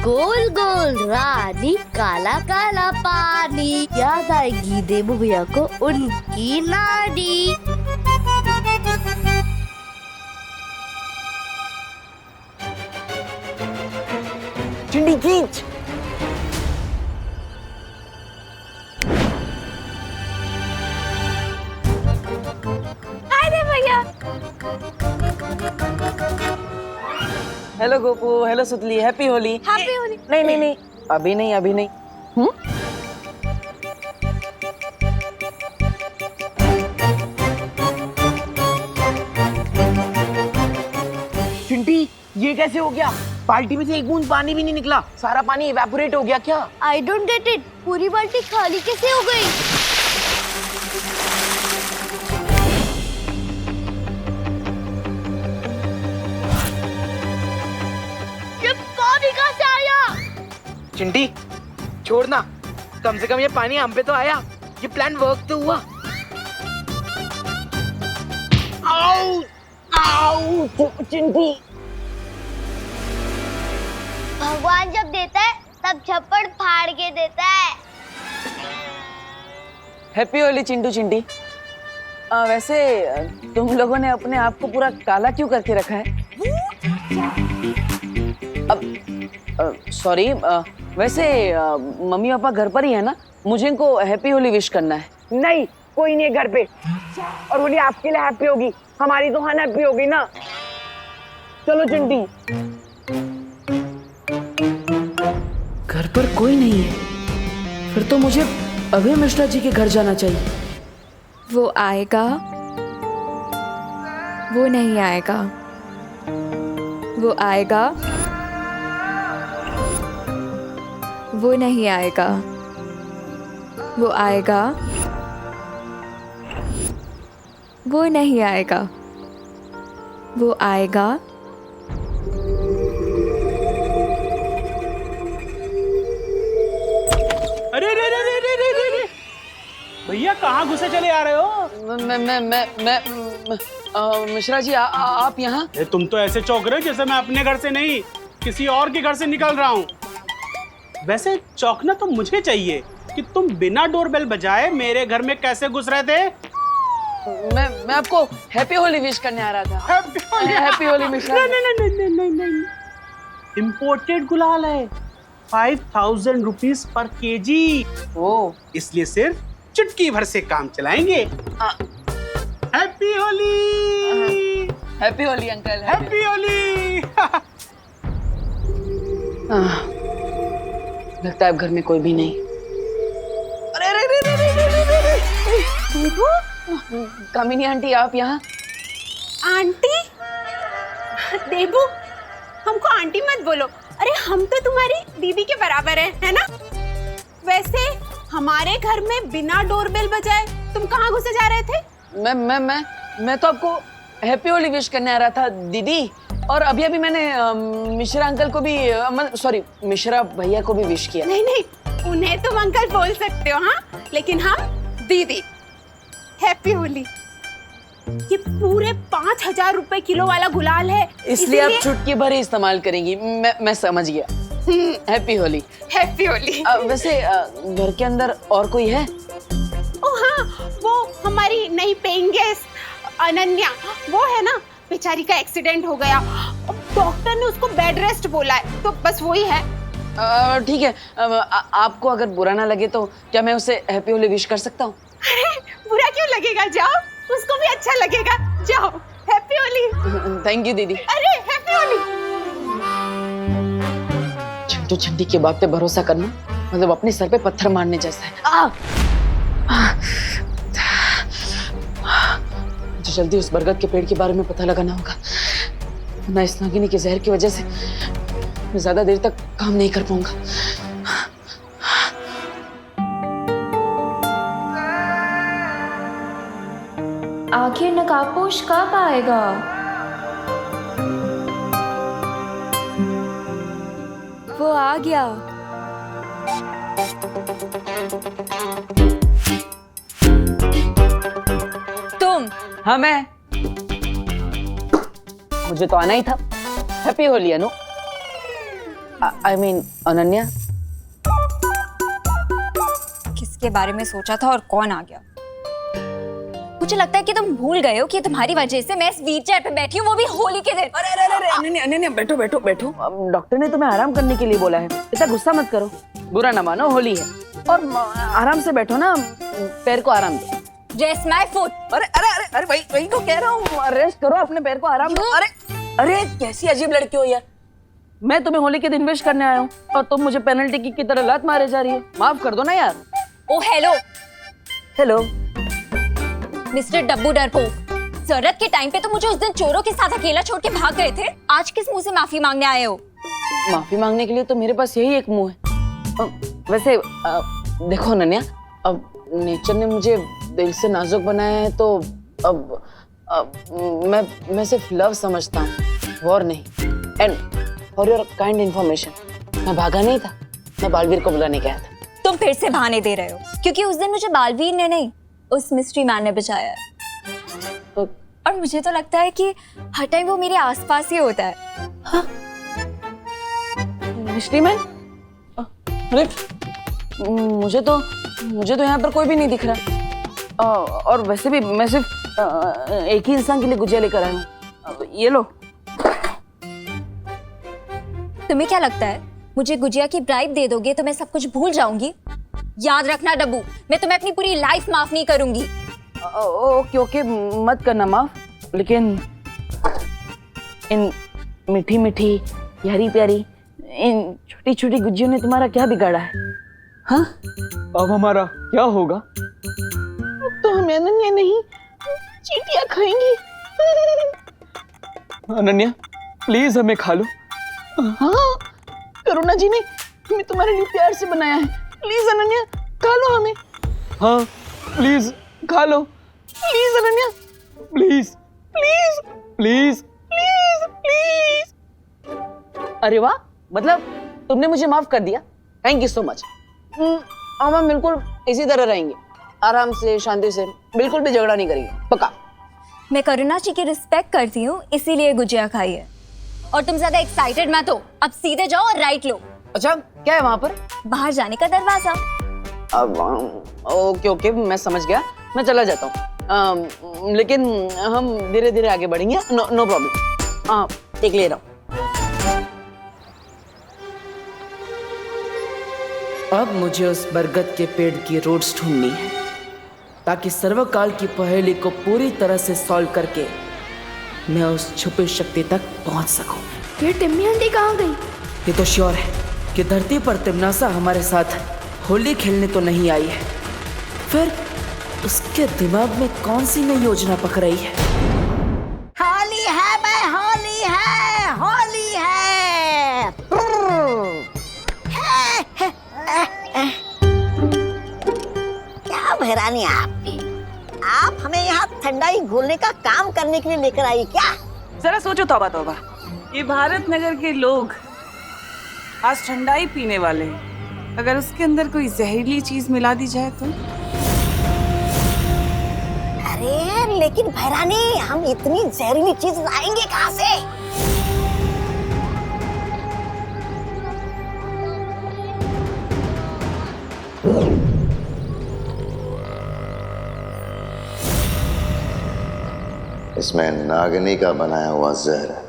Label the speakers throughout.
Speaker 1: गोल गोल रानी काला काला पानी, याद आएगी देबू भैया को उनकी नानी।
Speaker 2: चिंडी खींच।
Speaker 1: अरे भैया।
Speaker 2: हेलो गोपू, हेलो सुतली, हैप्पी होली।
Speaker 1: हैप्पी होली।
Speaker 2: नहीं नहीं नहीं, अभी नहीं, अभी नहीं। चिंटी, ये कैसे हो गया? बाल्टी में से एक बूंद पानी भी नहीं निकला, सारा पानी इवेपोरेट हो गया क्या?
Speaker 1: आई डोंट गेट इट, पूरी बाल्टी खाली कैसे हो गई? ये पानी कहाँ से आया?
Speaker 2: चिंटी, छोड़ना, कम से कम ये पानी हम पे तो आया। ये प्लान वर्क तो हुआ। आओ, आओ, चिंटी।
Speaker 1: भगवान जब देता है तब छप्पड़ फाड़ के देता है।
Speaker 2: हैप्पी होली चिंटू चिंटी। वैसे तुम लोगों ने अपने आप को पूरा काला क्यों करके रखा है? अब सॉरी, वैसे मम्मी पापा घर पर ही है ना? मुझे इनको हैप्पी होली विश करना है।
Speaker 3: नहीं, कोई नहीं है घर पे। और होली आपके लिए हैप्पी होगी, हमारी तो अनहैप्पी होगी ना। चलो चिंटी।
Speaker 2: घर पर कोई नहीं है, फिर तो मुझे अभय मिश्रा जी के घर जाना चाहिए।
Speaker 4: वो आएगा, वो नहीं आएगा, वो आएगा, वो नहीं आएगा, वो आएगा, वो नहीं आएगा, वो आएगा।
Speaker 5: अरे रे रे रे रे रे रे रे भैया, कहाँ घुसे चले आ रहे हो?
Speaker 2: मैं मिश्रा जी, आप यहाँ?
Speaker 5: तुम तो ऐसे चौंक रहे हो जैसे मैं अपने घर से नहीं किसी और के घर से निकल रहा हूँ। वैसे चौंकना तो मुझे चाहिए कि तुम बिना डोरबेल बजाए मेरे घर में कैसे घुस रहे थे।
Speaker 2: मैं आपको हैप्पी होली विश करने आ रहा था। हैप्पी होली मिश्रा।
Speaker 5: नहीं, इम्पोर्टेड गुलाल है, 5000 रुपीज पर केजी।
Speaker 2: ओ,
Speaker 5: इसलिए सिर्फ चुटकी भर से काम चलाएंगे। Happy Holi.
Speaker 2: Happy Holi uncle.
Speaker 5: Happy Holi.
Speaker 2: लगता है अब घर में कोई भी नहीं। अरे अरे अरे अरे अरे अरे अरे, कामिनी आंटी, आप यहाँ?
Speaker 6: आंटी? देबू, हमको आंटी मत बोलो। अरे हम तो तुम्हारी दीदी के बराबर है ना? वैसे हमारे घर में बिना डोरबेल बजाए तुम कहाँ घुसे जा रहे थे?
Speaker 2: मैं तो आपको हैप्पी होली विश करने आ रहा था दीदी। और अभी अभी मैंने मिश्रा अंकल को भी, सॉरी, मिश्रा भैया को भी विश किया।
Speaker 6: नहीं नहीं, उन्हें तुम अंकल बोल सकते हो, हाँ, लेकिन हम दीदी। हैप्पी होली। ये पूरे 5000 रुपए किलो वाला गुलाल है,
Speaker 2: इसलिए आप चुटकी भर ही इस्तेमाल करेंगी। मैं समझ गया। हैप्पी होली।
Speaker 6: हैप्पी होली।
Speaker 2: वैसे घर के अंदर और कोई है?
Speaker 6: ओ हाँ, वो हमारी नई पेइंग गेस्ट अनन्या, वो है ना, बेचारी का एक्सीडेंट हो गया, डॉक्टर ने उसको बेड रेस्ट बोला है, तो बस वही है।
Speaker 2: ठीक है, आपको अगर बुरा ना लगे तो क्या मैं उसे हैप्पी होली विश कर सकता हूँ?
Speaker 6: अरे बुरा क्यों लगेगा, जाओ, उसको भी अच्छा लगेगा, जाओ। हैप्पी होली।
Speaker 2: थैंक यू दीदी।
Speaker 6: अरे हैप्पी होली।
Speaker 2: चिंटू चिंटी की बात पे भरोसा करना मतलब अपने सर पे पत्थर मारने जैसा है। मुझे जल्दी उस बरगद के पेड़ के बारे में पता लगाना होगा, वरना इस नागिनी के जहर की वजह से मैं ज्यादा देर तक काम नहीं कर पाऊंगा।
Speaker 4: आखिर नकाबपोश कब आएगा? वो आ गया।
Speaker 6: तुम?
Speaker 2: हाँ मैं। मुझे तो आना ही था। Happy Holi Anu. I mean Ananya.
Speaker 7: किसके बारे में सोचा था और कौन आ गया? मुझे लगता है कि तुम भूल गए हो कि तुम्हारी वजह से मैं इस व्हीलचेयर पे बैठी हूँ, वो भी होली के दिन।
Speaker 2: अरे अरे अरे अनन्या अनन्या बैठो बैठो बैठो। अब डॉक्टर ने तुम्हें आराम करने के लिए बोला है, इतना गुस्सा मत करो। बुरा ना मानो, होली है और आराम से बैठो ना, पैर को आराम दो।
Speaker 7: Rest my foot.
Speaker 2: अरे अरे अरे अरे वही वही तो कह रहा हूँ, रेस्ट करो, अपने पैर को आराम दो। अरे अरे कैसी अजीब लड़की हो यार। मैं तुम्हें होली के दिन विश करने आया हूँ और तुम मुझे पेनल्टी किक की तरह लात मारे जा रही हो। माफ कर दो ना यार।
Speaker 7: ओ हेलो
Speaker 2: हेलो
Speaker 7: मिस्टर डब्बू डरपोक, जरूरत के टाइम पे तो मुझे उस दिन चोरों के साथ अकेला छोड़ के भाग गए थे। आज किस मुंह से माफी मांगने आए हो?
Speaker 2: माफी मांगने के लिए तो मेरे पास यही एक मुंह है। वैसे देखो अनन्या, अब नेचर ने मुझे दिल से नाजुक बनाया है तो अब मैं सिर्फ लव समझता हूँ, वॉर नहीं। And for your kind information, मैं भागा नहीं था, मैं बालवीर को बुलाने गया था।
Speaker 7: तुम फिर से बहाने दे रहे हो, क्योंकि उस दिन मुझे बालवीर ने नहीं, उस मिस्ट्री मैन ने बचाया है। और मुझे तो लगता है कि हर टाइम वो मेरे आसपास ही होता है।
Speaker 2: हाँ? Mystery man? अरे मुझे तो यहाँ पर कोई भी नहीं दिख रहा। और वैसे भी मैं सिर्फ एक ही इंसान के लिए गुजिया लेकर आया हूँ। ये लो।
Speaker 7: तुम्हें क्या लगता है मुझे गुजिया की ब्राइब दे दोगे तो मैं सब कुछ भूल जाऊंगी? याद रखना डब्बू, मैं तुम्हें अपनी पूरी लाइफ माफ नहीं करूंगी।
Speaker 2: ओके ओके, मत करना माफ, लेकिन इन मीठी मीठी प्यारी प्यारी इन छोटी छोटी गुजियों ने तुम्हारा क्या बिगाड़ा है? हाँ?
Speaker 3: अब हमारा क्या होगा?
Speaker 2: अब तो हम अनन्या नहीं चींटियां खाएंगी।
Speaker 3: अनन्या प्लीज हमें खा लो।
Speaker 2: हाँ, करुणा जी ने हमें तुम्हारे लिए प्यार से बनाया है। प्लीज अनन्या खा लो हमें।
Speaker 3: हाँ प्लीज खा लो।
Speaker 2: Please Ananya,
Speaker 3: please
Speaker 2: please
Speaker 3: please
Speaker 2: please please. अरे वाह, मतलब तुमने मुझे माफ कर दिया, थैंक यू सो मच। अब हम बिल्कुल इसी तरह रहेंगे, आराम से, शांति से, बिल्कुल भी झगड़ा नहीं करेंगे, पक्का।
Speaker 7: मैं करुणा जी की रिस्पेक्ट करती हूँ, इसीलिए गुजिया खाई है। और तुम ज्यादा एक्साइटेड मत हो, अब सीधे जाओ और राइट लो।
Speaker 2: अच्छा, क्या है वहां पर?
Speaker 7: बाहर जाने का दरवाजा।
Speaker 2: अब ओके ओके, मैं समझ गया, मैं चला जाता हूँ। लेकिन हम धीरे धीरे आगे बढ़ेंगे, नो प्रॉब्लम। हाँ, टेक ले रहा हूँ।
Speaker 8: अब मुझे उस बरगद के पेड़ की रूट्स ढूंढनी है, ताकि सर्वकाल की पहेली को पूरी तरह से सॉल्व करके मैं उस छुपी शक्ति तक पहुंच सकूं।
Speaker 4: फिर टिम्मी आंटी कहाँ गई?
Speaker 8: ये तो श्योर है कि धरती पर तिमनासा हमारे साथ होली खेलने तो नहीं आई है। फिर उसके दिमाग में कौन सी नई योजना पक रही है?
Speaker 1: होली है मैं, होली है, होली है। क्या बहरानी है आपकी? आप हमें यहाँ ठंडाई घोलने का काम करने के लिए लेकर आई क्या?
Speaker 9: जरा सोचो, तौबा तौबा, ये भारत नगर के लोग आज ठंडाई पीने वाले हैं। अगर उसके अंदर कोई जहरीली चीज मिला दी जाए तो?
Speaker 1: अरे लेकिन बहरानी, हम इतनी जहरीली चीज लाएंगे कहाँ से?
Speaker 10: इसमें नागिनी का बनाया हुआ जहर है।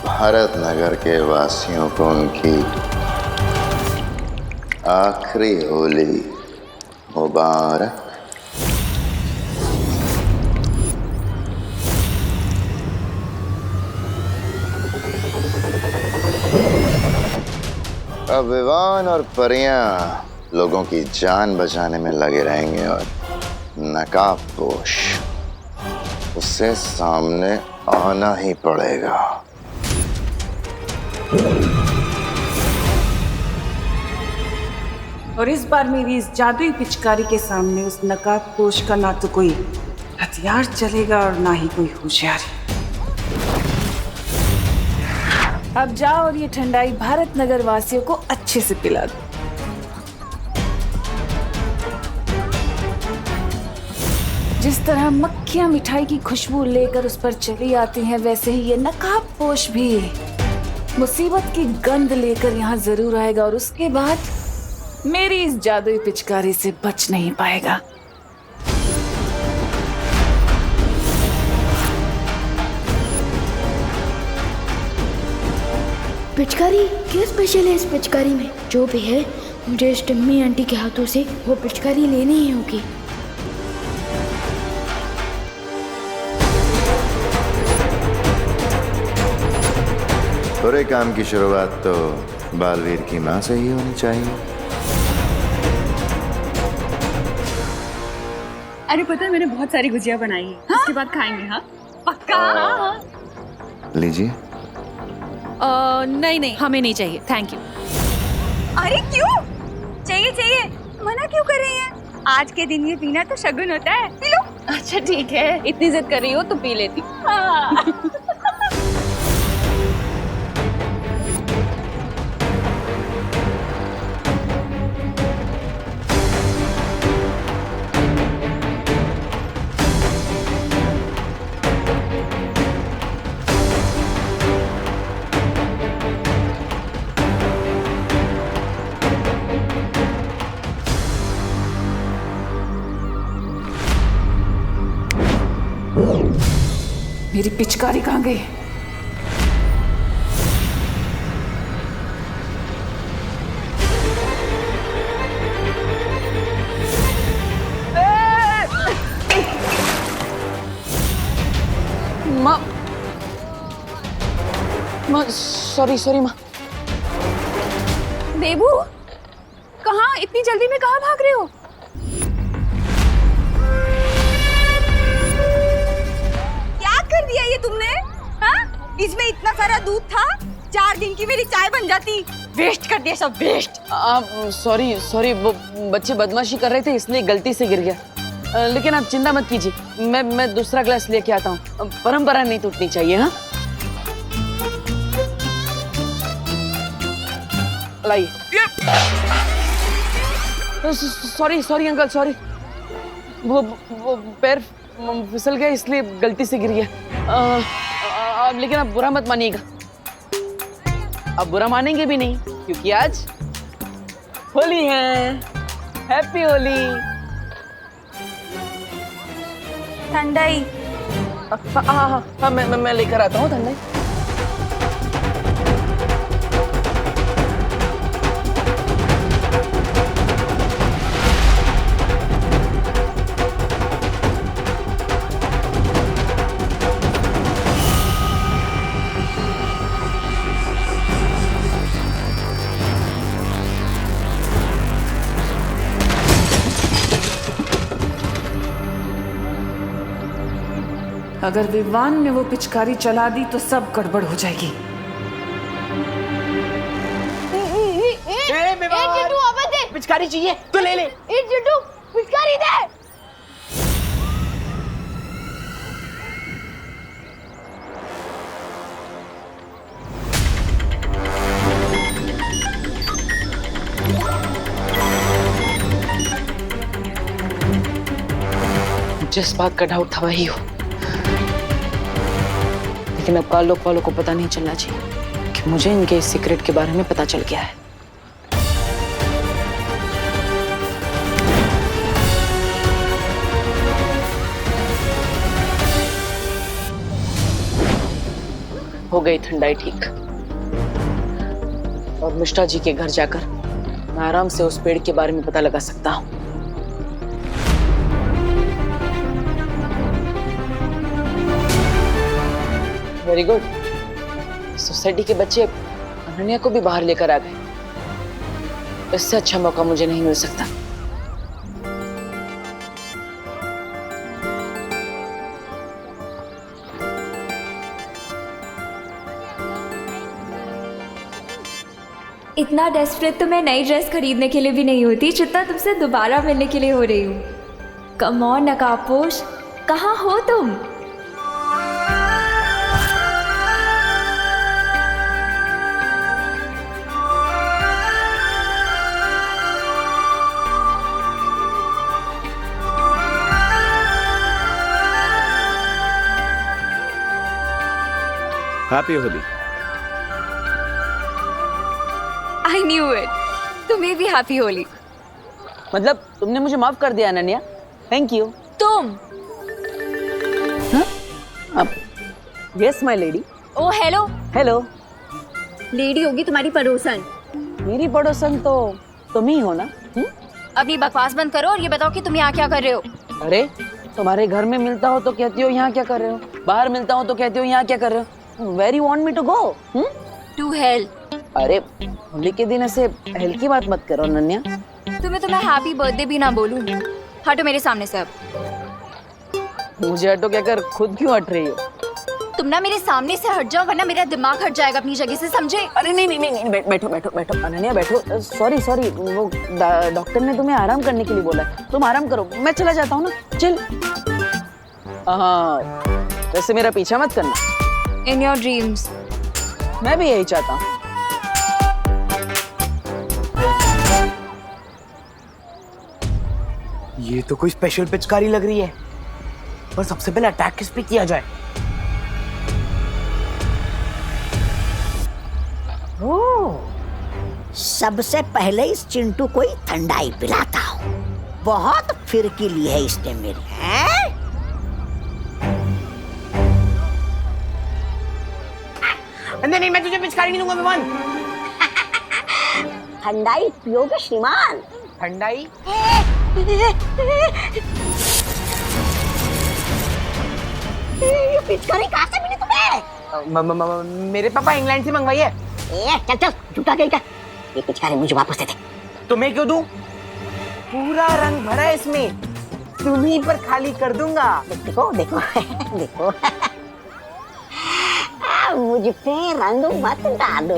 Speaker 10: भारत नगर के वासियों को उनकी आखिरी होली मुबारक। अब विवान और परियां लोगों की जान बचाने में लगे रहेंगे और नकाबपोश उससे सामने आना ही पड़ेगा।
Speaker 9: और इस बार मेरी इस जादुई पिचकारी के सामने उस नकाबपोश का ना तो कोई हथियार चलेगा और ना ही कोई होशियारी। अब जाओ और ये ठंडाई भारत नगर वासियों को अच्छे से पिला दो। जिस तरह मक्खियां मिठाई की खुशबू लेकर उस पर चली आती हैं, वैसे ही ये नकाबपोश भी मुसीबत की गंध लेकर यहाँ जरूर आएगा और उसके बाद मेरी इस जादुई पिचकारी से बच नहीं पाएगा।
Speaker 4: पिचकारी क्या स्पेशल है इस पिचकारी में? जो भी है मुझे इस टिम्मी आंटी के हाथों से वो पिचकारी लेनी ही होगी।
Speaker 10: बुरे काम की शुरुआत तो बालवीर की माँ से ही होनी चाहिए।
Speaker 6: अरे पता है मैंने बहुत सारी गुजिया बनाई है। हाँ? इसके बाद खाएंगे। हाँ पक्का। हाँ।
Speaker 10: लीजिए।
Speaker 11: नहीं हमें नहीं चाहिए, थैंक यू।
Speaker 6: अरे क्यों चाहिए? मना क्यों कर रही हैं? आज के दिन ये पीना तो शगुन होता है, पी लो।
Speaker 11: अच्छा ठीक है, इतनी जिद कर रही हो तो पी लेती।
Speaker 6: हाँ।
Speaker 9: मेरी पिचकारी कहाँ गई?
Speaker 2: माँ सॉरी माँ।
Speaker 6: देबू कहाँ? इतनी जल्दी में कहाँ भाग रहे हो? कर दिया ये तुमने? हाँ? इसमें इतना सारा दूध था, 4 दिन की मेरी चाय बन जाती। वेस्ट कर दिया सब, वेस्ट।
Speaker 2: सॉरी वो बच्चे बदमाशी कर रहे थे इसलिए गलती से गिर गया। लेकिन आप चिंता मत कीजिए, मैं दूसरा ग्लास लेके आता हूँ। परंपरा नहीं टूटनी चाहिए। हाँ लाइए। Sorry uncle, sorry. वो पैर फिसल गया इसलिए गलती से गिर गया। लेकिन आप बुरा मत मानिएगा। अब बुरा मानेंगे भी नहीं क्योंकि आज होली है। हैप्पी होली।
Speaker 6: ठंडाई।
Speaker 2: हाँ मैं लेकर आता हूँ ठंडाई।
Speaker 9: अगर विवान ने वो पिचकारी चला दी तो सब गड़बड़ हो जाएगी।
Speaker 3: पिचकारी चाहिए तो ले ले।
Speaker 1: पिचकारी दे।
Speaker 2: जिस बात का डाउट था वही हो, लेकिन अब काल लोक वालों को पता नहीं चलना चाहिए कि मुझे इनके इस सीक्रेट के बारे में पता चल गया है। हो गई ठंडाई ठीक। और मिश्रा जी के घर जाकर मैं आराम से उस पेड़ के बारे में पता लगा सकता हूँ। Very good. सोसाइटी के बच्चे अनन्या को भी बाहर लेकर आ गए। इससे अच्छा मौका मुझे नहीं मिल सकता।
Speaker 7: इतना डेस्परेट तो मैं नई ड्रेस खरीदने के लिए भी नहीं होती जितना तुमसे दोबारा मिलने के लिए हो रही हूँ। कम ऑन नकाबपोश, कहाँ हो तुम?
Speaker 12: Happy Holi.
Speaker 7: I knew it, तुम्हें भी हैप्पी होली।
Speaker 2: मतलब तुमने मुझे माफ कर दिया अनन्या, थैंक यू।
Speaker 7: तुम?
Speaker 2: Yes my lady.
Speaker 7: Oh hello.
Speaker 2: Hello.
Speaker 7: Lady होगी तुम्हारी पड़ोसन।
Speaker 2: मेरी पड़ोसन तो तुम ही हो ना?
Speaker 7: अपनी बकवास बंद करो और ये बताओ कि तुम यहाँ क्या कर रहे हो?
Speaker 2: अरे तुम्हारे घर में मिलता हो तो कहती हो यहाँ क्या कर रहे हो, बाहर मिलता हो तो कहती हो यहाँ क्या कर रहे हो। Where you want me to go?
Speaker 7: To hell.
Speaker 2: अरे होली के दिन ऐसे हेल की बात मत करो अनन्या।
Speaker 7: तुम्हें हैप्पी बर्थडे भी ना बोलूं। हटो मेरे सामने से अब।
Speaker 2: मुझे हटो क्या कर, खुद क्यों हट रही हो?
Speaker 7: तुम ना मेरे सामने से हट जाओ वरना मेरा दिमाग हट जाएगा अपनी जगह से, समझे?
Speaker 2: अरे नहीं, बैठो बैठो बैठो अनन्या बैठो। सॉरी वो डॉक्टर ने तुम्हें आराम करने के लिए बोला है, तुम आराम करो, मैं चला जाता हूँ ना। चल। हाँ वैसे मेरा पीछा मत करना।
Speaker 7: In your dreams.
Speaker 2: मैं भी यही चाहता हूँ।
Speaker 3: ये तो कोई स्पेशल पिचकारी लग रही है, पर सबसे पहले अटैक किस पे किया जाए?
Speaker 13: सबसे पहले इस चिंटू को ही ठंडाई पिलाता हूँ, बहुत फिरकीली है इसने मेरी।
Speaker 3: नहीं, मैं तुझे पिचकारी नहीं दूंगा विमान।
Speaker 13: ठंडाई पियोगे श्रीमान?
Speaker 3: ठंडाई?
Speaker 13: ये पिचकारी कहाँ से मिली तुम्हें?
Speaker 3: मेरे पापा इंग्लैंड से मंगवाई है।
Speaker 13: चल चल झूठा कहीं का, ये पिचकारी मुझे वापस दे दे।
Speaker 3: तुम्हें क्यों दूं? पूरा रंग भरा है इसमें, तुम्हीं पर खाली कर दूंगा।
Speaker 13: देखो देखो देखो मुझ पे रंग मत डालो।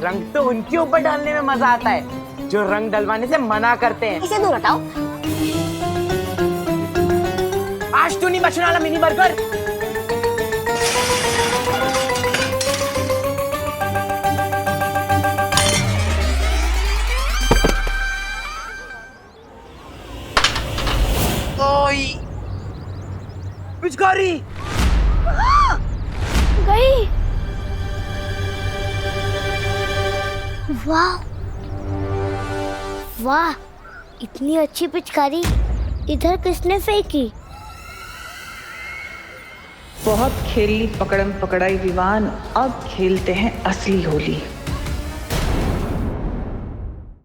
Speaker 3: रंग तो उनके ऊपर डालने में मजा आता है जो रंग डलवाने से मना करते हैं।
Speaker 13: इसे दूर हटाओ।
Speaker 3: आज तो नहीं बचने वाला मिनी बर्गर। पिचकारी
Speaker 1: गई। वाह वाह, इतनी अच्छी पिचकारी इधर किसने फेंकी?
Speaker 9: बहुत खेली पकड़म पकड़ाई विवान, अब खेलते हैं असली होली।